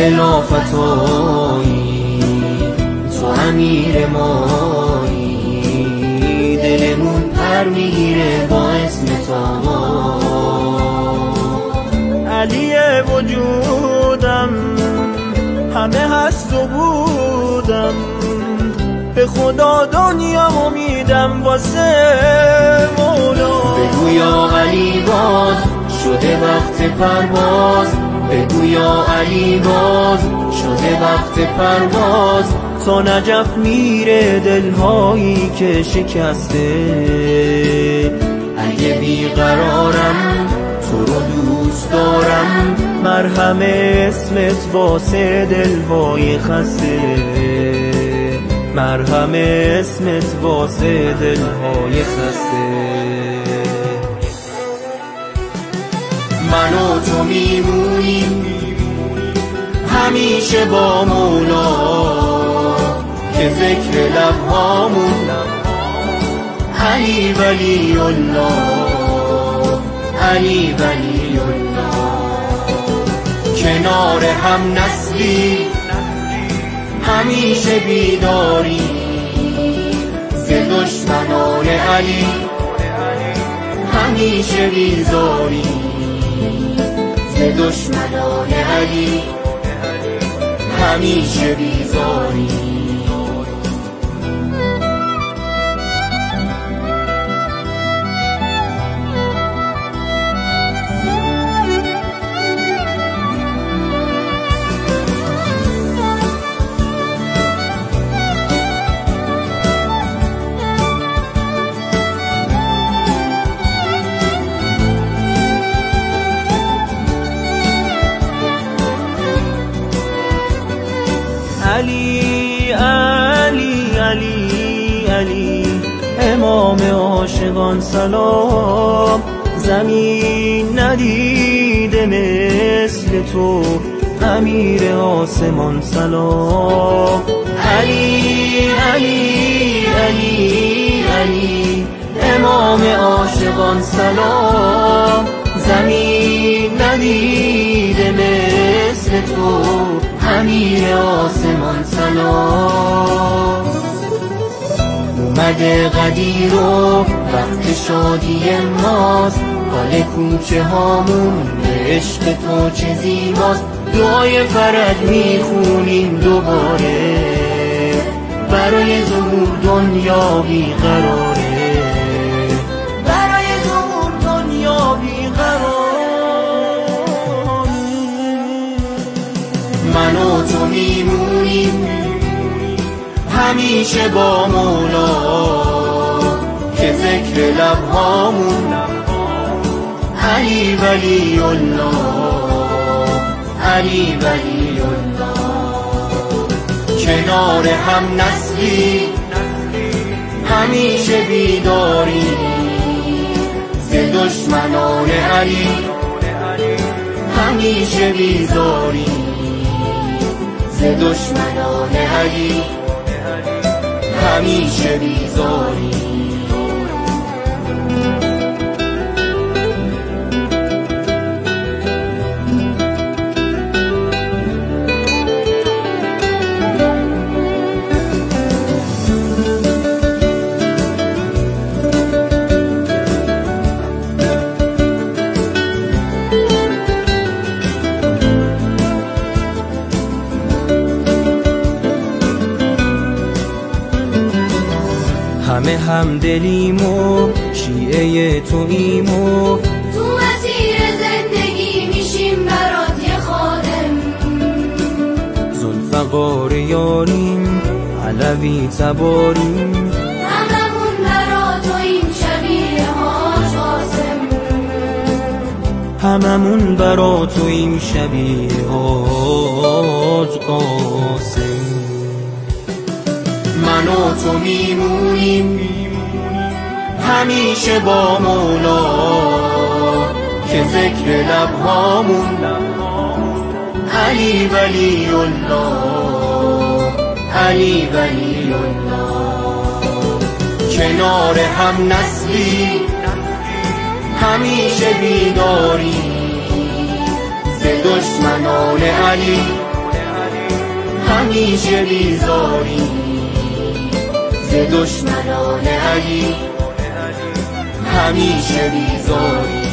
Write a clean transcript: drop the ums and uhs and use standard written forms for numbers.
لافتایی، تو امیر مایی، دلمون پر میگیره با اسم تو. علی وجودم همه هست و بودم، به خدا دنیا میدم واسه مولا. بگو یا علی باز شده وقت پرواز، بگو یا علی باز شده وقت پرواز. تا نجف میره دلهایی که شکسته، اگه بیقرارم تو رو دوست دارم. مرهم اسمت واسه دلهای خسته، مرهم اسمت واسه دلهای خسته. من و تو میمونیم همیشه با مولا، که ذکر لبهامون علی ولی الله، علی ولی الله. کنار هم نسلی همیشه بیداری، ز دشمنان علی همیشه بیزاری، ز دشمنان علی همیشه بیزاری. علی علی علی علی امام عاشقان سلام. زمین ندیده مثل تو امیر آسمان سلام. علی علی علی علی امام عاشقان سلام. زمین ندیده مثل تو امیر آسمان سلام. اومده قدیر و وقت شادی ماست، حال کوچه هامون به عشق تو چه زیباست. دعای فرج میخونیم دوباره، برای ظهور دنیا بیقراره، برای ظهور دنیا بیقراره. من و تو میمونیم همیشه با مولا، که ذکر لبهامون علی ولی الله، علی ولی الله. کنار هم نسلی همیشه بیداری، ز دشمنان علی همیشه بیزاری، ز دشمنان علی همیشه بیزاری. همه همدلیم و شیعه توییم و تو مسیر زندگی میشیم برات یه خادم. ذوالفقار یاریم علوی تباریم، هممون برا توییم شبیه حاج قاسم، هممون برا توییم شبیه حاج قاسم. من و تو میمونیم همیشه با مولا، که ذکر لبهامون علی ولی الله، علی ولی الله. کنار هم نسلی همیشه بیداری، ز دشمنان علی همیشه بیزاری ز دشمنان علی، همیشه بیزاری